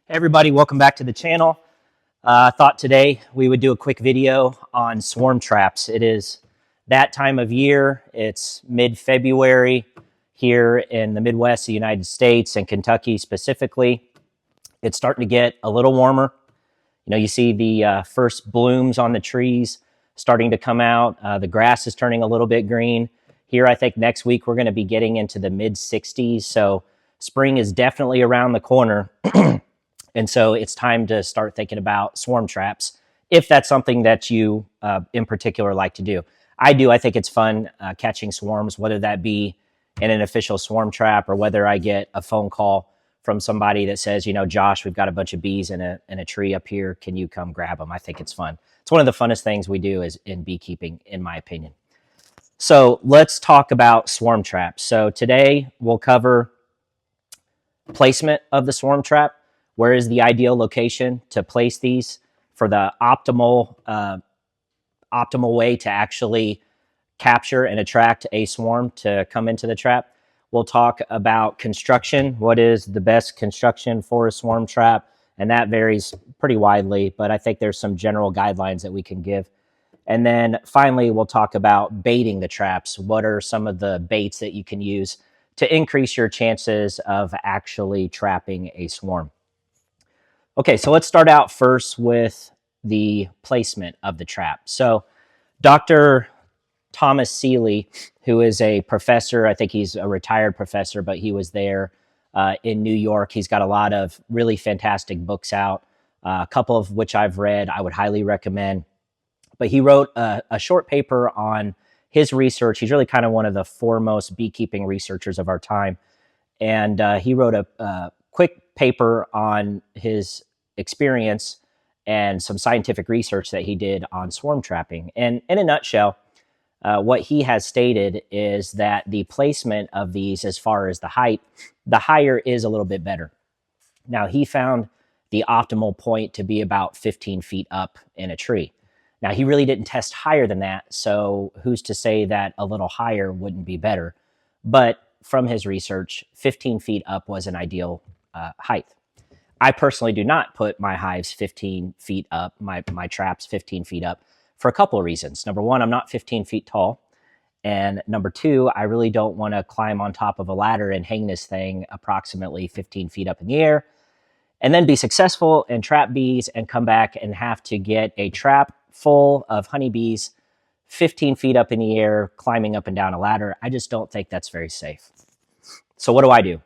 Hey everybody, welcome back to the channel. I thought today we would do a quick video on swarm traps. It is that time of year. It's mid-February here in the Midwest of the United States and Kentucky specifically. It's starting to get a little warmer. You see the first blooms on the trees starting to come out. The grass is turning a little bit green. Here, I think next week we're going to be getting into the mid-60s. So spring is definitely around the corner. And so it's time to start thinking about swarm traps, if that's something that you in particular like to do. I do. I think it's fun catching swarms, whether that be in an official swarm trap or whether I get a phone call from somebody that says, Josh, we've got a bunch of bees in a tree up here. Can you come grab them? I think it's fun. It's one of the funnest things we do is in beekeeping, in my opinion. So let's talk about swarm traps. So today we'll cover placement of the swarm trap. Where is the ideal location to place these for the optimal way to actually capture and attract a swarm to come into the trap? We'll talk about construction. What is the best construction for a swarm trap? And that varies pretty widely, but I think there's some general guidelines that we can give. And then finally, we'll talk about baiting the traps. What are some of the baits that you can use to increase your chances of actually trapping a swarm? Okay, so let's start out first with the placement of the trap. So Dr. Thomas Seeley, who is a professor, I think he's a retired professor, but he was there in New York. He's got a lot of really fantastic books out, a couple of which I've read, I would highly recommend. But he wrote a short paper on his research. He's really kind of one of the foremost beekeeping researchers of our time. And he wrote a quick paper on his experience and some scientific research that he did on swarm trapping. And in a nutshell, what he has stated is that the placement of these, as far as the height, the higher is a little bit better. Now, he found the optimal point to be about 15 feet up in a tree. Now, he really didn't test higher than that, so who's to say that a little higher wouldn't be better? But from his research, 15 feet up was an ideal height. I personally do not put my hives 15 feet up, my traps 15 feet up, for a couple of reasons. Number one, I'm not 15 feet tall. And number two, I really don't want to climb on top of a ladder and hang this thing approximately 15 feet up in the air and then be successful and trap bees and come back and have to get a trap full of honeybees 15 feet up in the air, climbing up and down a ladder. I just don't think that's very safe. So what do?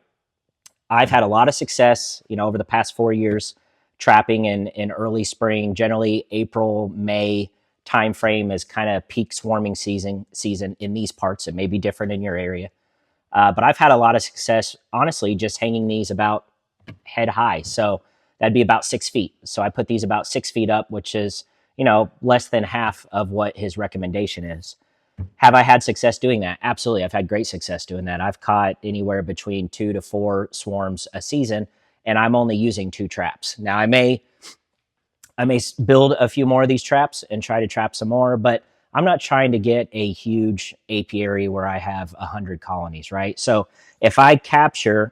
I've had a lot of success, over the past 4 years, trapping in early spring. Generally, April, May timeframe is kind of peak swarming season in these parts. It may be different in your area. But I've had a lot of success, honestly, just hanging these about head high. So that'd be about 6 feet. So I put these about 6 feet up, which is, less than half of what his recommendation is. Have I had success doing that? Absolutely. I've had great success doing that. I've caught anywhere between 2 to 4 swarms a season, and I'm only using 2 traps. Now, I may build a few more of these traps and try to trap some more, but I'm not trying to get a huge apiary where I have 100 colonies, right? So if I capture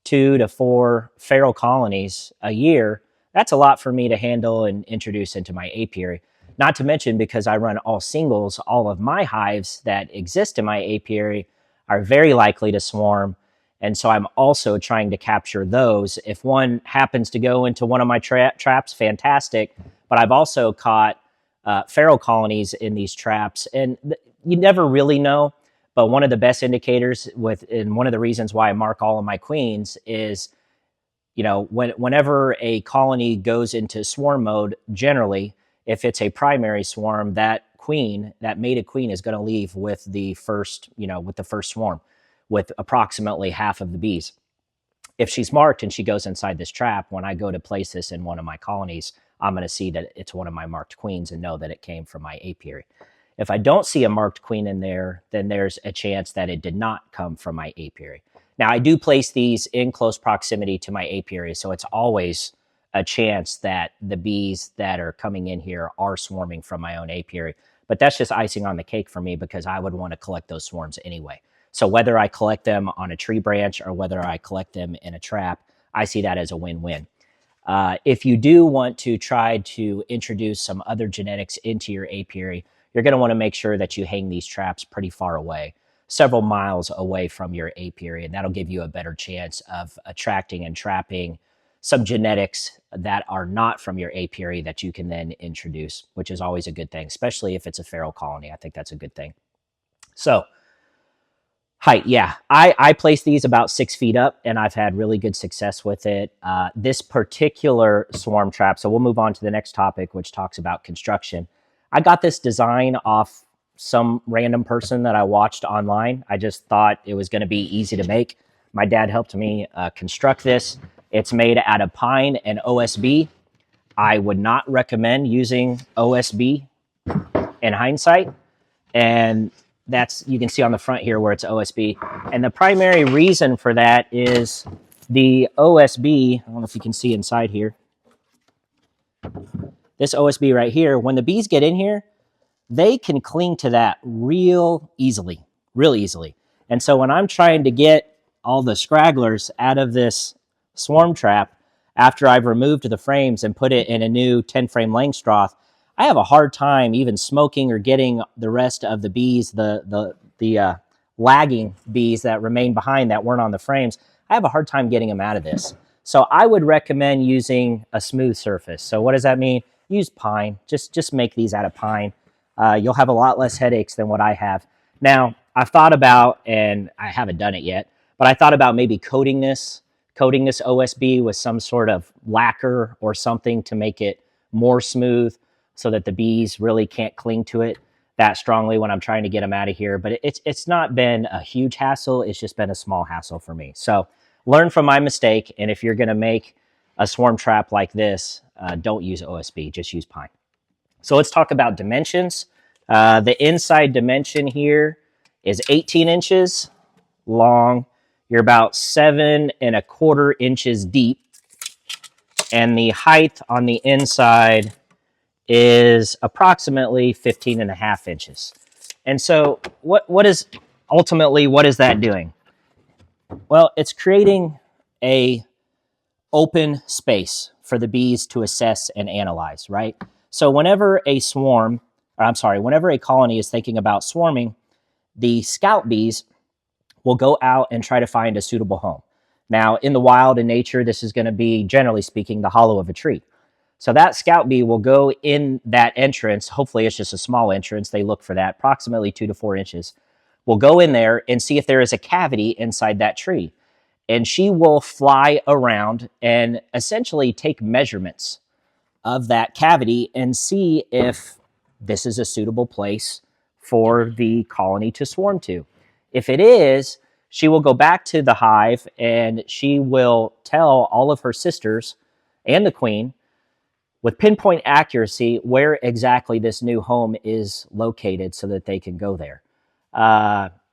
2 to 4 feral colonies a year, that's a lot for me to handle and introduce into my apiary. Not to mention, because I run all singles, all of my hives that exist in my apiary are very likely to swarm. And so I'm also trying to capture those. If one happens to go into one of my traps, fantastic. But I've also caught feral colonies in these traps. And you never really know. But one of the best indicators and one of the reasons why I mark all of my queens is, whenever a colony goes into swarm mode, generally, if it's a primary swarm, that mated queen is going to leave with the first swarm, with approximately half of the bees. If she's marked and she goes inside this trap, when I go to place this in one of my colonies, I'm going to see that it's one of my marked queens and know that it came from my apiary. If I don't see a marked queen in there, then there's a chance that it did not come from my apiary. Now, I do place these in close proximity to my apiary, so it's always a chance that the bees that are coming in here are swarming from my own apiary. But that's just icing on the cake for me because I would want to collect those swarms anyway. So whether I collect them on a tree branch or whether I collect them in a trap, I see that as a win-win. If you do want to try to introduce some other genetics into your apiary, you're going to want to make sure that you hang these traps pretty far away, several miles away from your apiary, and that'll give you a better chance of attracting and trapping some genetics that are not from your apiary that you can then introduce, which is always a good thing, especially if it's a feral colony. I think that's a good thing. So height, yeah. I place these about 6 feet up, and I've had really good success with it. This particular swarm trap, so we'll move on to the next topic, which talks about construction. I got this design off some random person that I watched online. I just thought it was going to be easy to make. My dad helped me construct this. It's made out of pine and OSB. I would not recommend using OSB in hindsight. And that's, you can see on the front here where it's OSB. And the primary reason for that is the OSB, I don't know if you can see inside here. This OSB right here, when the bees get in here, they can cling to that real easily. And so when I'm trying to get all the scragglers out of this swarm trap, after I've removed the frames and put it in a new 10-frame Langstroth, I have a hard time even smoking or getting the rest of the bees, the lagging bees that remain behind that weren't on the frames. I have a hard time getting them out of this. So I would recommend using a smooth surface. So what does that mean? Use pine. Just make these out of pine. You'll have a lot less headaches than what I have. Now, I've thought about, and I haven't done it yet, but I thought about maybe coating this OSB with some sort of lacquer or something to make it more smooth so that the bees really can't cling to it that strongly when I'm trying to get them out of here. But it's not been a huge hassle. It's just been a small hassle for me. So learn from my mistake. And if you're going to make a swarm trap like this, don't use OSB, just use pine. So let's talk about dimensions. The inside dimension here is 18 inches long. You're about 7¼ inches deep. And the height on the inside is approximately 15½ inches. And so what is that doing? Well, it's creating a open space for the bees to assess and analyze, right? So whenever a colony is thinking about swarming, the scout bees will go out and try to find a suitable home. Now, in the wild, in nature, this is going to be, generally speaking, the hollow of a tree. So that scout bee will go in that entrance. Hopefully, it's just a small entrance. They look for that, approximately 2 to 4 inches. Will go in there and see if there is a cavity inside that tree. And she will fly around and essentially take measurements of that cavity and see if this is a suitable place for the colony to swarm to. If it is, she will go back to the hive and she will tell all of her sisters and the queen with pinpoint accuracy where exactly this new home is located so that they can go there.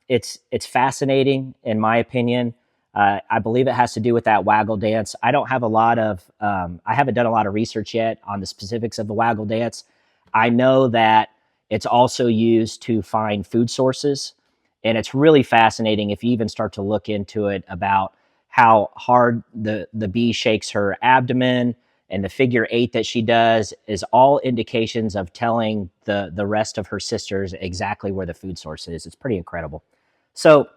It's fascinating, in my opinion. I believe it has to do with that waggle dance. I haven't done a lot of research yet on the specifics of the waggle dance. I know that it's also used to find food sources. And it's really fascinating if you even start to look into it about how hard the bee shakes her abdomen, and the figure 8 that she does is all indications of telling the rest of her sisters exactly where the food source is. It's pretty incredible. So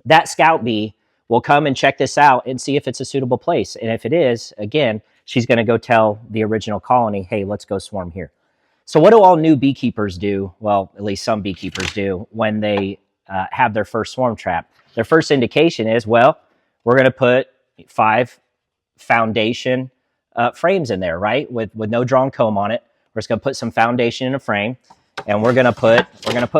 that scout bee will come and check this out and see if it's a suitable place. And if it is, again, she's going to go tell the original colony, hey, let's go swarm here. So what do all new beekeepers do? Well, at least some beekeepers do when they have their first swarm trap. Their first indication is, well, we're going to put 5 foundation frames in there, right? With no drawn comb on it. We're just going to put some foundation in a frame, and we're going to put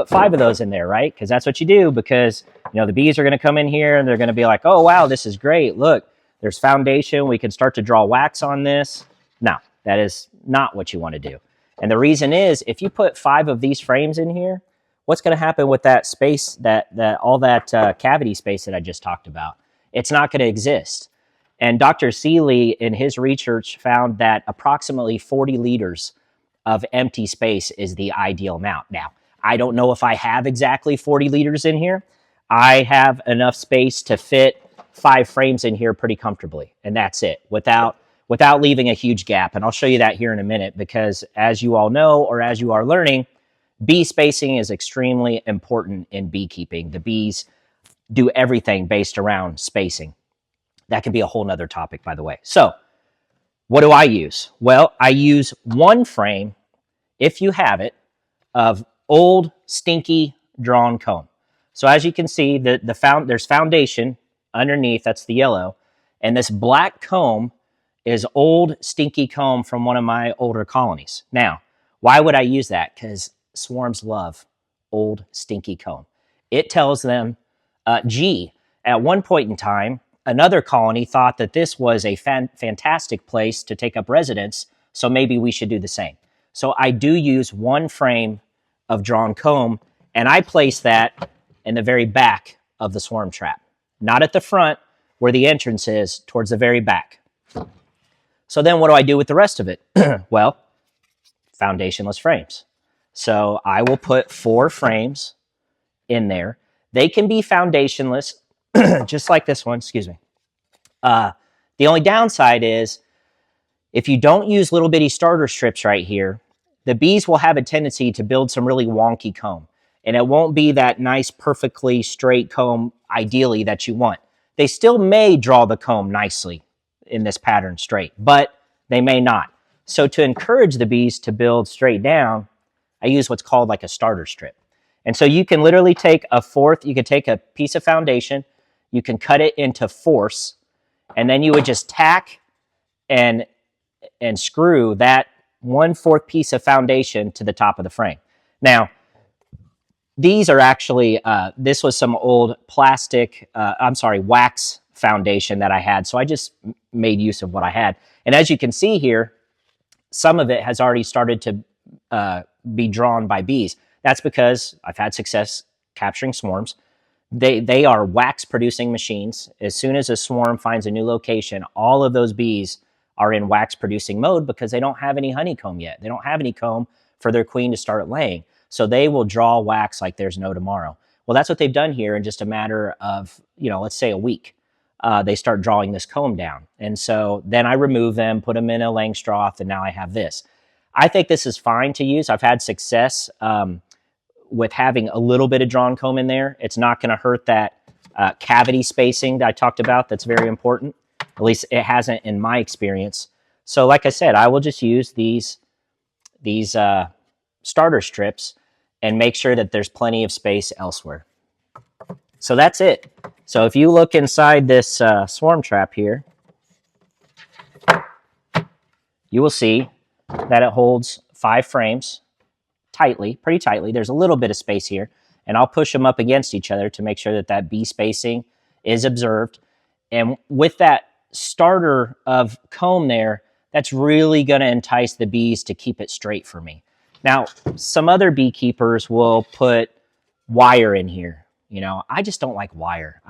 5 of those in there, right? Because that's what you do. Because the bees are going to come in here and they're going to be like, oh wow, this is great. Look, there's foundation. We can start to draw wax on this. No, that is not what you want to do. And the reason is, if you put 5 of these frames in here, what's going to happen with that space, all that cavity space that I just talked about? It's not going to exist. And Dr. Seeley, in his research, found that approximately 40 liters of empty space is the ideal amount. Now, I don't know if I have exactly 40 liters in here. I have enough space to fit 5 frames in here pretty comfortably, and that's it, without without leaving a huge gap. And I'll show you that here in a minute, because as you all know, or as you are learning, bee spacing is extremely important in beekeeping. The bees do everything based around spacing. That could be a whole nother topic, by the way. So what do I use? Well, I use one frame, if you have it, of old, stinky drawn comb. So as you can see, there's foundation underneath, that's the yellow, and this black comb is old, stinky comb from one of my older colonies. Now, why would I use that? Because swarms love old, stinky comb. It tells them, gee, at one point in time, another colony thought that this was a fantastic place to take up residence, so maybe we should do the same. So I do use one frame of drawn comb, and I place that in the very back of the swarm trap. Not at the front where the entrance is, towards the very back. So then what do I do with the rest of it? Well, foundationless frames. So I will put 4 frames in there. They can be foundationless, just like this one, excuse me. The only downside is, if you don't use little bitty starter strips right here, the bees will have a tendency to build some really wonky comb. And it won't be that nice, perfectly straight comb, ideally, that you want. They still may draw the comb nicely in this pattern straight, but they may not. So to encourage the bees to build straight down, I use what's called like a starter strip. And so you can literally take you could take a piece of foundation, you can cut it into fourths, and then you would just tack and screw that 1/4 piece of foundation to the top of the frame. Now, these are actually, this was some old wax foundation that I had. So I just made use of what I had. And as you can see here, some of it has already started to be drawn by bees. That's because I've had success capturing swarms. They are wax producing machines. As soon as a swarm finds a new location, all of those bees are in wax producing mode because they don't have any honeycomb yet. They don't have any comb for their queen to start laying. So they will draw wax like there's no tomorrow. Well, that's what they've done here in just a matter of, let's say a week. They start drawing this comb down. And so then I remove them, put them in a Langstroth, and now I have this. I think this is fine to use. I've had success with having a little bit of drawn comb in there. It's not going to hurt that cavity spacing that I talked about. That's very important. At least it hasn't in my experience. So like I said, I will just use these starter strips and make sure that there's plenty of space elsewhere. So that's it. So if you look inside this swarm trap here, you will see that it holds 5 frames pretty tightly. There's a little bit of space here, and I'll push them up against each other to make sure that that bee spacing is observed. And with that starter of comb there, that's really going to entice the bees to keep it straight for me. Now, some other beekeepers will put wire in here. I just don't like wire.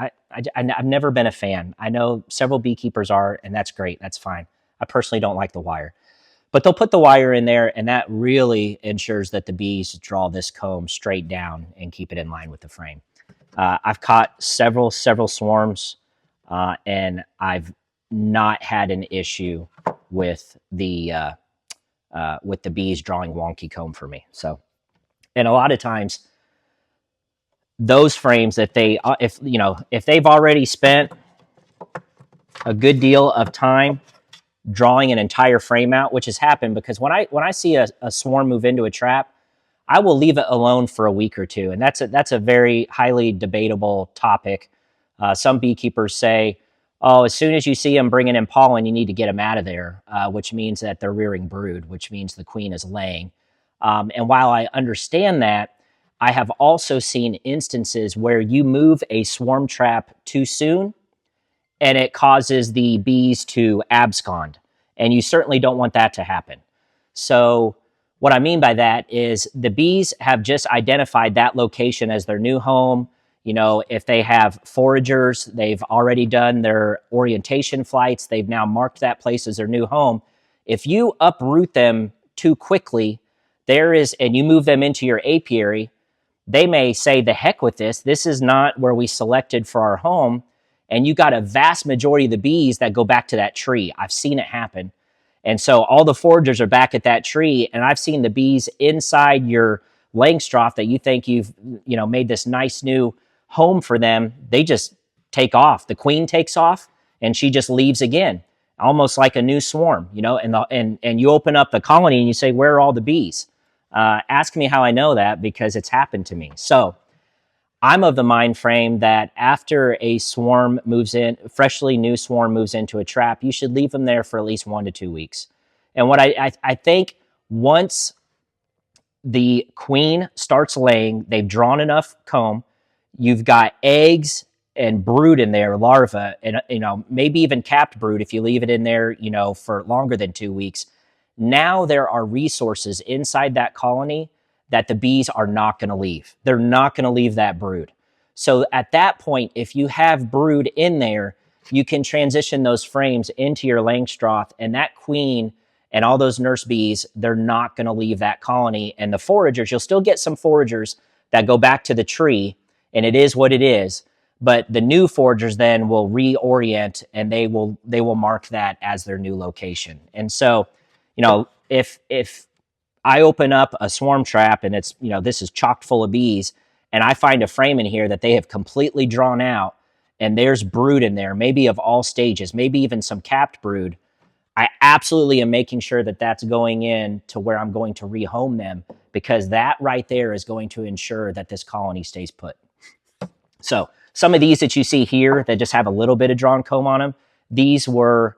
I've never been a fan. I know several beekeepers are, and that's great. That's fine. I personally don't like the wire. But they'll put the wire in there, and that really ensures that the bees draw this comb straight down and keep it in line with the frame. I've caught several swarms, and I've not had an issue with the bees drawing wonky comb for me. So, and a lot of times, those frames that if they've already spent a good deal of time drawing an entire frame out, which has happened, because when I see a swarm move into a trap, I will leave it alone for a week or two, and that's a very highly debatable topic. Some beekeepers say, oh, as soon as you see them bringing in pollen, you need to get them out of there, which means that they're rearing brood, which means the queen is laying. And while I understand that, I have also seen instances where you move a swarm trap too soon, and it causes the bees to abscond. And you certainly don't want that to happen. So what I mean by that is the bees have just identified that location as their new home. If they have foragers, they've already done their orientation flights. They've now marked that place as their new home. If you uproot them too quickly, and you move them into your apiary, they may say, the heck with this. This is not where we selected for our home. and you got a vast majority of the bees that go back to that tree. I've seen it happen. And so all the foragers are back at that tree, and I've seen the bees inside your Langstroth that you think you've, made this nice new home for them. They just take off. The queen takes off, and she just leaves again, almost like a new swarm, and you open up the colony and you say, where are all the bees? Ask me how I know that, because it's happened to me. So I'm of the mind frame that after a swarm moves in, freshly new swarm moves into a trap, you should leave them there for at least 1 to 2 weeks. And what I think, once the queen starts laying, they've drawn enough comb, you've got eggs and brood in there, larvae, and maybe even capped brood if you leave it in there, for longer than 2 weeks. Now there are resources inside that colony that the bees are not going to leave. They're not going to leave that brood. So at that point, if you have brood in there, you can transition those frames into your Langstroth, and that queen and all those nurse bees, they're not going to leave that colony. And the foragers, you'll still get some foragers that go back to the tree, and it is what it is. But the new foragers then will reorient, and they will mark that as their new location. And so, if I open up a swarm trap and it's, this is chock full of bees, and I find a frame in here that they have completely drawn out, and there's brood in there, maybe of all stages, maybe even some capped brood, I absolutely am making sure that that's going in to where I'm going to rehome them, because that right there is going to ensure that this colony stays put. So some of these that you see here that just have a little bit of drawn comb on them, these were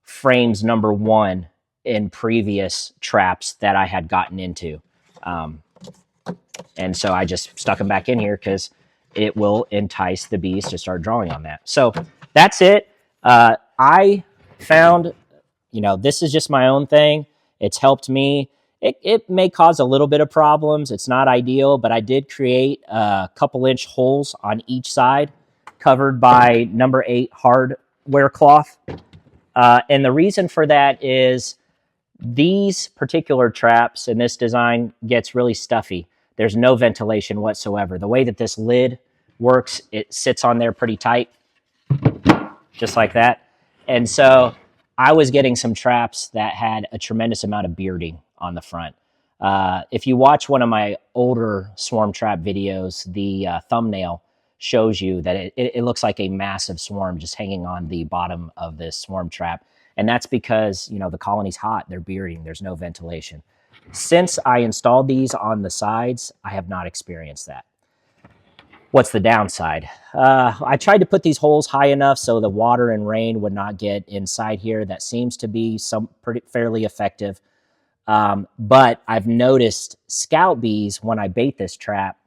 frames number 1 in previous traps that I had gotten into. And so I just stuck them back in here because it will entice the bees to start drawing on that. So that's it. I found, this is just my own thing. It's helped me. It may cause a little bit of problems. It's not ideal, but I did create a couple-inch holes on each side covered by number 8 hardware cloth. And the reason for that is these particular traps and this design gets really stuffy. There's no ventilation whatsoever. The way that this lid works, it sits on there pretty tight, just like that. And so I was getting some traps that had a tremendous amount of bearding on the front. If you watch one of my older swarm trap videos, the thumbnail shows you that it looks like a massive swarm just hanging on the bottom of this swarm trap. And that's because, the colony's hot, they're bearding, there's no ventilation. Since I installed these on the sides, I have not experienced that. What's the downside? I tried to put these holes high enough so the water and rain would not get inside here. That seems to be fairly effective. But I've noticed scout bees, when I bait this trap,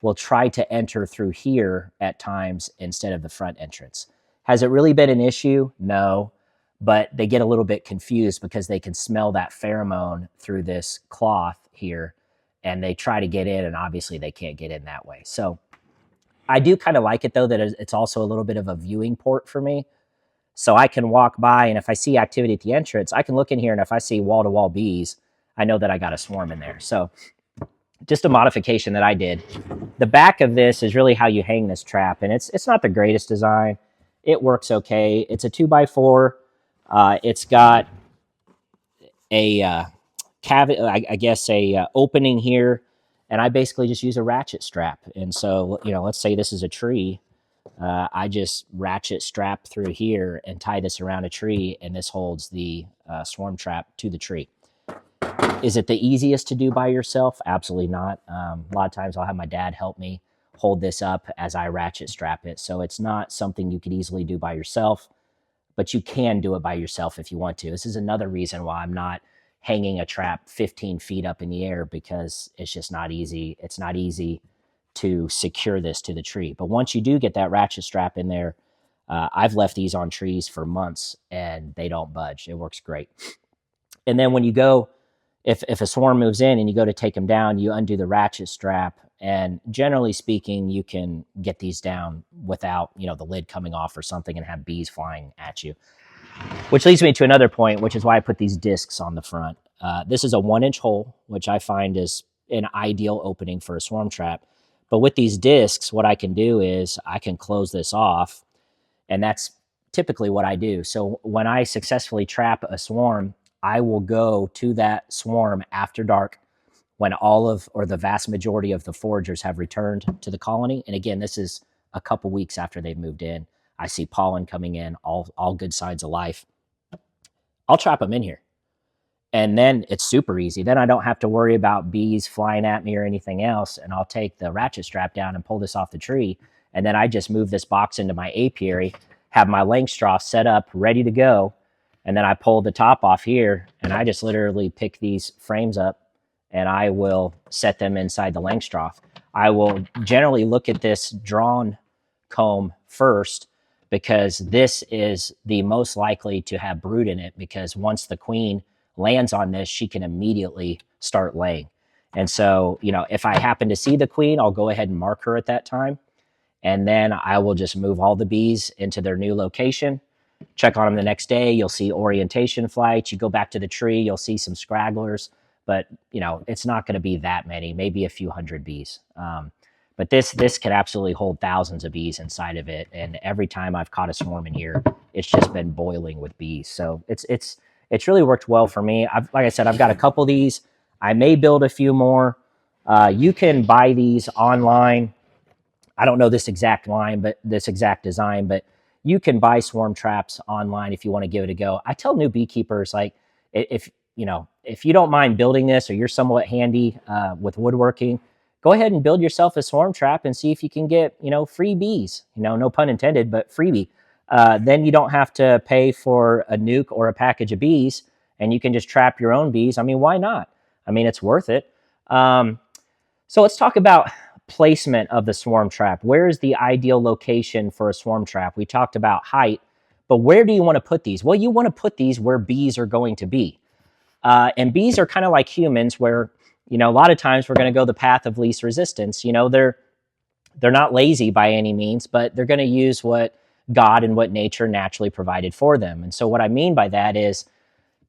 will try to enter through here at times instead of the front entrance. Has it really been an issue? No. But they get a little bit confused because they can smell that pheromone through this cloth here, and they try to get in, and obviously they can't get in that way. So I do kind of like it, though, that it's also a little bit of a viewing port for me. So I can walk by, and if I see activity at the entrance, I can look in here, and if I see wall-to-wall bees, I know that I got a swarm in there. So just a modification that I did. The back of this is really how you hang this trap, and it's not the greatest design. It works okay. It's a 2x4. It's got a cavity, I guess a opening here, and I basically just use a ratchet strap. And so, let's say this is a tree. I just ratchet strap through here and tie this around a tree, and this holds the swarm trap to the tree. Is it the easiest to do by yourself? Absolutely not. A lot of times I'll have my dad help me hold this up as I ratchet strap it. So it's not something you could easily do by yourself, but you can do it by yourself if you want to. This is another reason why I'm not hanging a trap 15 feet up in the air, because it's just not easy. It's not easy to secure this to the tree. But once you do get that ratchet strap in there, I've left these on trees for months and they don't budge. It works great. And then when you go, if a swarm moves in and you go to take them down, you undo the ratchet strap. And generally speaking, you can get these down without, the lid coming off or something and have bees flying at you. Which leads me to another point, which is why I put these discs on the front. This is a 1-inch hole, which I find is an ideal opening for a swarm trap. But with these discs, what I can do is I can close this off, And that's typically what I do. So when I successfully trap a swarm, I will go to that swarm after dark when all of, or the vast majority of the foragers have returned to the colony. And again, this is a couple weeks after they've moved in. I see pollen coming in, all good signs of life. I'll trap them in here. And then it's super easy. Then I don't have to worry about bees flying at me or anything else. And I'll take the ratchet strap down and pull this off the tree. And then I just move this box into my apiary, have my Langstroth set up, ready to go. And then I pull the top off here, and I just literally pick these frames up, and I will set them inside the Langstroth. I will generally look at this drawn comb first, because this is the most likely to have brood in it, because once the queen lands on this, she can immediately start laying. And so, you know, if I happen to see the queen, I'll go ahead and mark her at that time. And then I will just move all the bees into their new location, check on them the next day. You'll see orientation flights. You go back to the tree, you'll see some scragglers, but you know, it's not going to be that many, maybe a few hundred bees. But this can absolutely hold thousands of bees inside of it. And every time I've caught a swarm in here, it's just been boiling with bees. So it's really worked well for me. Like I said, I've got a couple of these. I may build a few more. You can buy these online. I don't know this exact line, but this exact design, but you can buy swarm traps online if you want to give it a go. I tell new beekeepers, like, if you don't mind building this, or you're somewhat handy with woodworking, go ahead and build yourself a swarm trap and see if you can get, free bees, no pun intended, but freebie. Then you don't have to pay for a nuke or a package of bees, and you can just trap your own bees. I mean, why not? I mean, it's worth it. So let's talk about placement of the swarm trap. Where is the ideal location for a swarm trap? We talked about height, but where do you want to put these? Well, you want to put these where bees are going to be. And bees are kind of like humans, where, a lot of times we're going to go the path of least resistance. They're not lazy by any means, but they're going to use what God and what nature naturally provided for them. And so what I mean by that is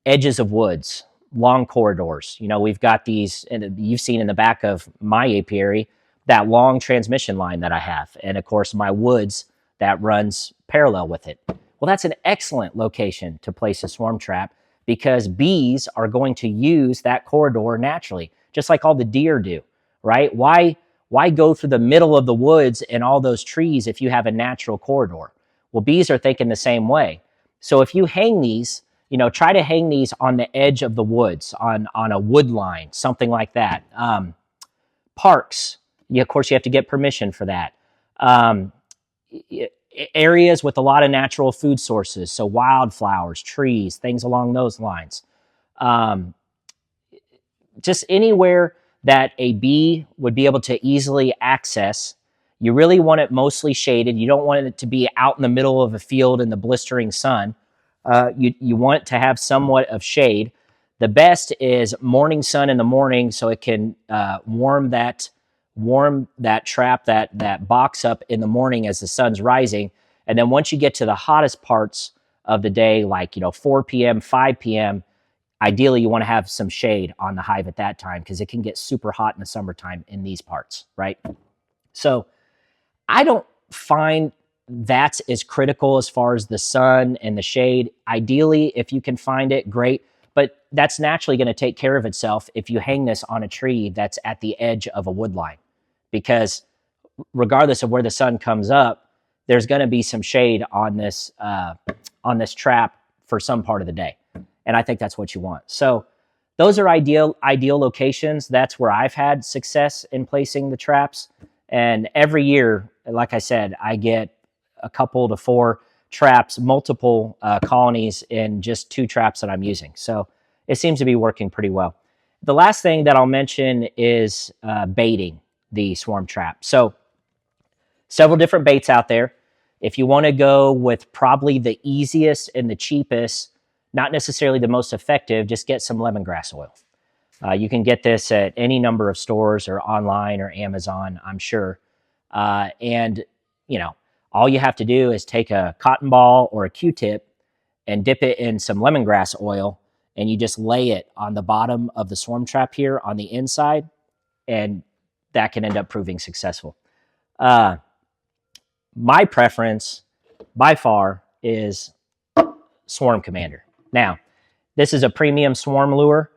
edges of woods, long corridors. We've got these, and you've seen in the back of my apiary, that long transmission line that I have. And of course, my woods that runs parallel with it. Well, that's an excellent location to place a swarm trap, because bees are going to use that corridor naturally, just like all the deer do, right? Why go through the middle of the woods and all those trees if you have a natural corridor? Well, bees are thinking the same way. So if you hang these, try to hang these on the edge of the woods, on a wood line, something like that. Parks, of course, you have to get permission for that. Areas with a lot of natural food sources, so wildflowers, trees, things along those lines. Just anywhere that a bee would be able to easily access. You really want it mostly shaded. You don't want it to be out in the middle of a field in the blistering sun. You want it to have somewhat of shade. The best is morning sun in the morning, so it can warm that trap, that box up in the morning as the sun's rising. And then once you get to the hottest parts of the day, like 4 p.m., 5 p.m., ideally you want to have some shade on the hive at that time, because it can get super hot in the summertime in these parts, right? So I don't find that's as critical as far as the sun and the shade. Ideally, if you can find it, great. But that's naturally going to take care of itself if you hang this on a tree that's at the edge of a wood line, because regardless of where the sun comes up, there's going to be some shade on this trap for some part of the day. And I think that's what you want. So those are ideal locations. That's where I've had success in placing the traps. And every year, like I said, I get a couple to 4 traps, multiple colonies in just 2 traps that I'm using. So it seems to be working pretty well. The last thing that I'll mention is baiting the swarm trap. So several different baits out there. If you want to go with probably the easiest and the cheapest, not necessarily the most effective, just get some lemongrass oil. You can get this at any number of stores or online or Amazon, I'm sure. And all you have to do is take a cotton ball or a Q-tip and dip it in some lemongrass oil, and you just lay it on the bottom of the swarm trap here on the inside, and that can end up proving successful. My preference by far is Swarm Commander. Now, this is a premium swarm lure.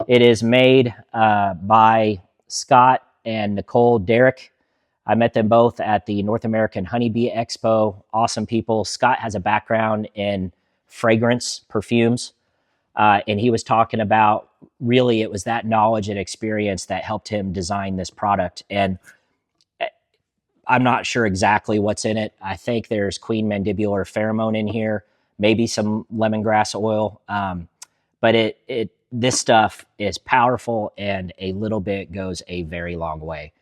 It is made by Scott and Nicole Derrick. I met them both at the North American Honeybee Expo. Awesome people. Scott has a background in fragrance, perfumes, and he was talking about really it was that knowledge and experience that helped him design this product. And I'm not sure exactly what's in it. I think there's queen mandibular pheromone in here, maybe some lemongrass oil. But this stuff is powerful, and a little bit goes a very long way.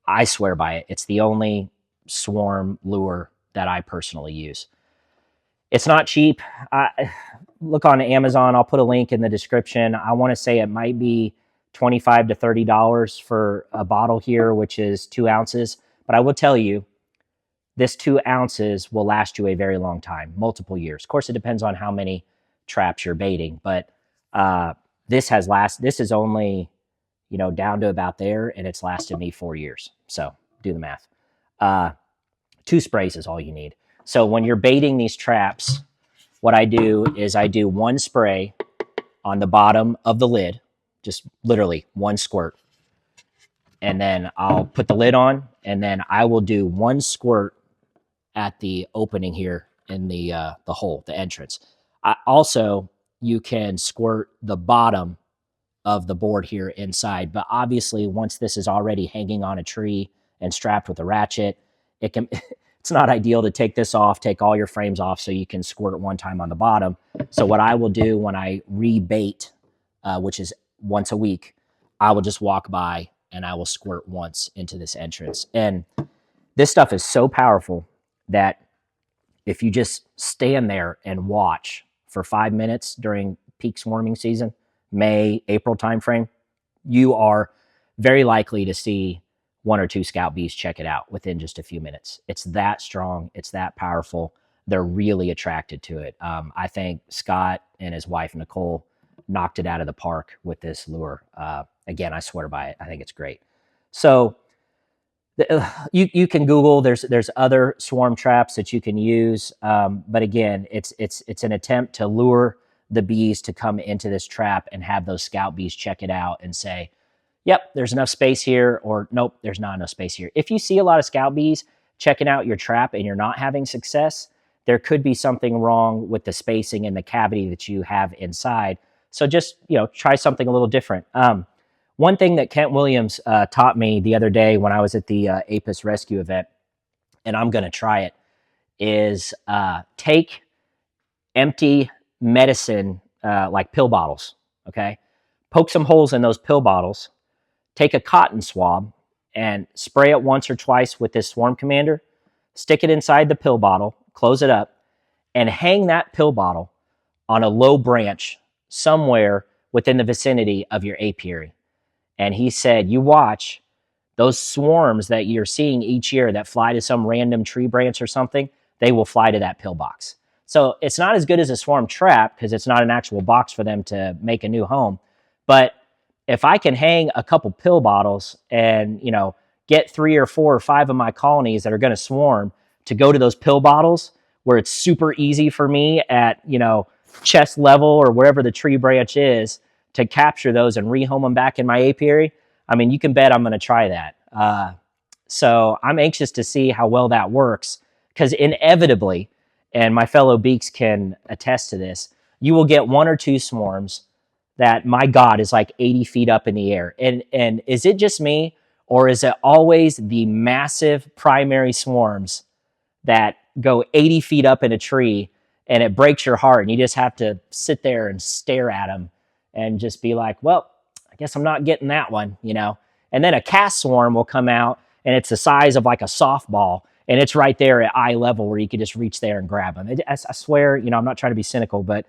I swear by it. It's the only swarm lure that I personally use. It's not cheap. Look on Amazon. I'll put a link in the description. I want to say it might be $25 to $30 for a bottle here, which is 2 ounces. But I will tell you, this 2 ounces will last you a very long time, multiple years. Of course, it depends on how many traps you're baiting, but this is only, down to about there, and it's lasted me 4 years. So do the math. 2 sprays is all you need. So when you're baiting these traps, what I do is I do 1 spray on the bottom of the lid, just literally 1 squirt. And then I'll put the lid on, and then I will do 1 squirt at the opening here in the hole, the entrance. You can squirt the bottom of the board here inside, but obviously once this is already hanging on a tree and strapped with a ratchet, it's not ideal to take this off, take all your frames off so you can squirt it 1 time on the bottom. So what I will do when I rebait, which is once a week, I will just walk by and I will squirt once into this entrance. And this stuff is so powerful that if you just stand there and watch for 5 minutes during peak swarming season, May, April timeframe, you are very likely to see 1 or 2 scout bees check it out within just a few minutes. It's that strong. It's that powerful. They're really attracted to it. I think Scott and his wife, Nicole, knocked it out of the park with this lure. Again, I swear by it. I think it's great. So you can Google. There's other swarm traps that you can use. But again, it's an attempt to lure the bees to come into this trap and have those scout bees check it out and say, yep, there's enough space here, or nope, there's not enough space here. If you see a lot of scout bees checking out your trap and you're not having success, there could be something wrong with the spacing and the cavity that you have inside. So just, try something a little different. One thing that Kent Williams taught me the other day when I was at the Apis Rescue event, and I'm going to try it, is take empty medicine, like pill bottles, okay? Poke some holes in those pill bottles, take a cotton swab and spray it once or twice with this Swarm Commander, stick it inside the pill bottle, close it up, and hang that pill bottle on a low branch somewhere within the vicinity of your apiary. And he said, you watch those swarms that you're seeing each year that fly to some random tree branch or something, they will fly to that pillbox. So it's not as good as a swarm trap because it's not an actual box for them to make a new home. But if I can hang a couple pill bottles and, get 3 or 4 or 5 of my colonies that are going to swarm to go to those pill bottles where it's super easy for me at, chest level or wherever the tree branch is to capture those and rehome them back in my apiary, I mean, you can bet I'm going to try that. So I'm anxious to see how well that works because inevitably, and my fellow beaks can attest to this, you will get 1 or 2 swarms that, my God, is like 80 feet up in the air. And is it just me, or is it always the massive primary swarms that go 80 feet up in a tree and it breaks your heart and you just have to sit there and stare at them and just be like, well, I guess I'm not getting that one, And then a cast swarm will come out and it's the size of like a softball and it's right there at eye level where you could just reach there and grab them. I swear, I'm not trying to be cynical, but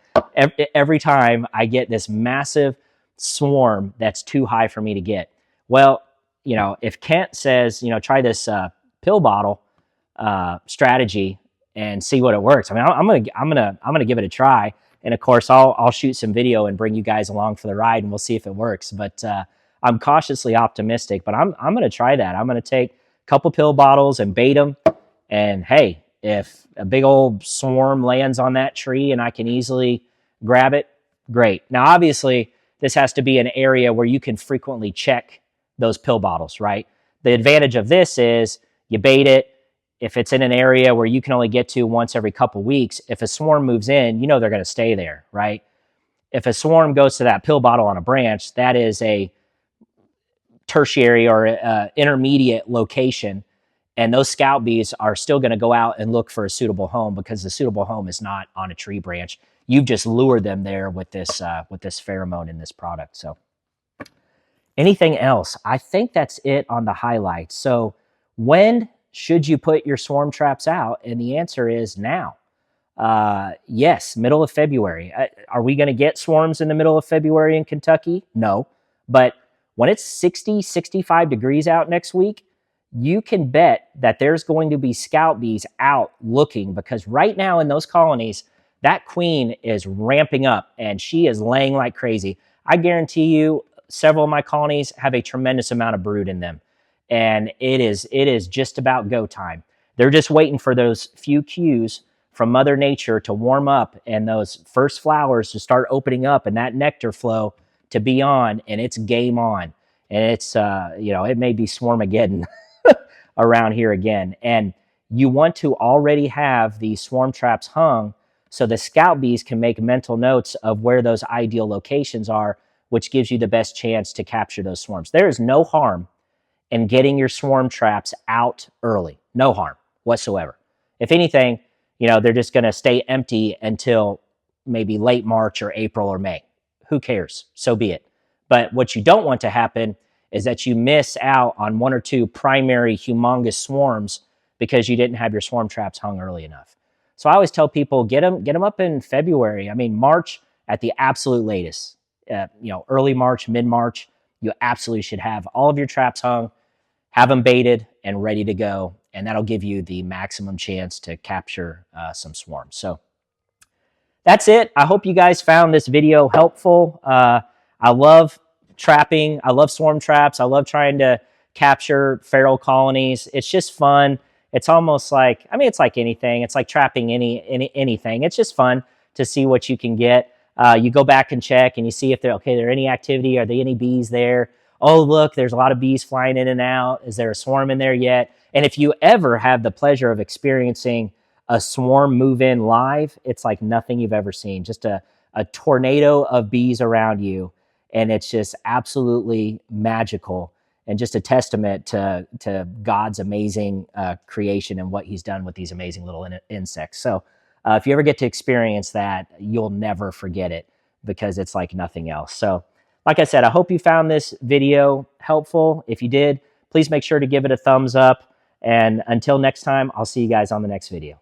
every time I get this massive swarm that's too high for me to get. Well, if Kent says, try this pill bottle strategy and see what it works. I mean, I'm gonna give it a try. And of course, I'll shoot some video and bring you guys along for the ride, and we'll see if it works. But I'm cautiously optimistic. But I'm gonna try that. I'm gonna take a couple pill bottles and bait them. And hey, If a big old swarm lands on that tree and I can easily grab it, great. Now, obviously, this has to be an area where you can frequently check those pill bottles, right? The advantage of this is you bait it. If it's in an area where you can only get to once every couple weeks, if a swarm moves in, you know they're going to stay there, right? If a swarm goes to that pill bottle on a branch, that is a tertiary or intermediate location, and those scout bees are still going to go out and look for a suitable home because the suitable home is not on a tree branch. You've just lured them there with this pheromone in this product. So anything else? I think that's it on the highlights. So when should you put your swarm traps out? And the answer is now. Yes, middle of February. Are we going to get swarms in the middle of February in Kentucky? No. But when it's 60, 65 degrees out next week, you can bet that there's going to be scout bees out looking, because right now in those colonies, that queen is ramping up and she is laying like crazy. I guarantee you several of my colonies have a tremendous amount of brood in them, and it is just about go time. They're just waiting for those few cues from Mother Nature to warm up and those first flowers to start opening up and that nectar flow to be on, and it's game on. And it's, it may be Swarmageddon around here again. And you want to already have these swarm traps hung so the scout bees can make mental notes of where those ideal locations are, which gives you the best chance to capture those swarms. There is no harm in getting your swarm traps out early. No harm whatsoever. If anything, they're just going to stay empty until maybe late March or April or May. Who cares? So be it. But what you don't want to happen is that you miss out on one or two primary humongous swarms because you didn't have your swarm traps hung early enough. So I always tell people, get them up in February. I mean, March at the absolute latest. Early March, mid-March, you absolutely should have all of your traps hung, have them baited and ready to go. And that'll give you the maximum chance to capture some swarms. So that's it. I hope you guys found this video helpful. I love trapping. I love swarm traps. I love trying to capture feral colonies. It's just fun. It's almost like, it's like anything. It's like trapping anything. It's just fun to see what you can get. You go back and check and you see if there any activity. Are there any bees there? Oh, look, there's a lot of bees flying in and out. Is there a swarm in there yet? And if you ever have the pleasure of experiencing a swarm move in live, it's like nothing you've ever seen. Just a tornado of bees around you. And it's just absolutely magical and just a testament to God's amazing creation and what he's done with these amazing little insects. So if you ever get to experience that, you'll never forget it because it's like nothing else. So like I said, I hope you found this video helpful. If you did, please make sure to give it a thumbs up. And until next time, I'll see you guys on the next video.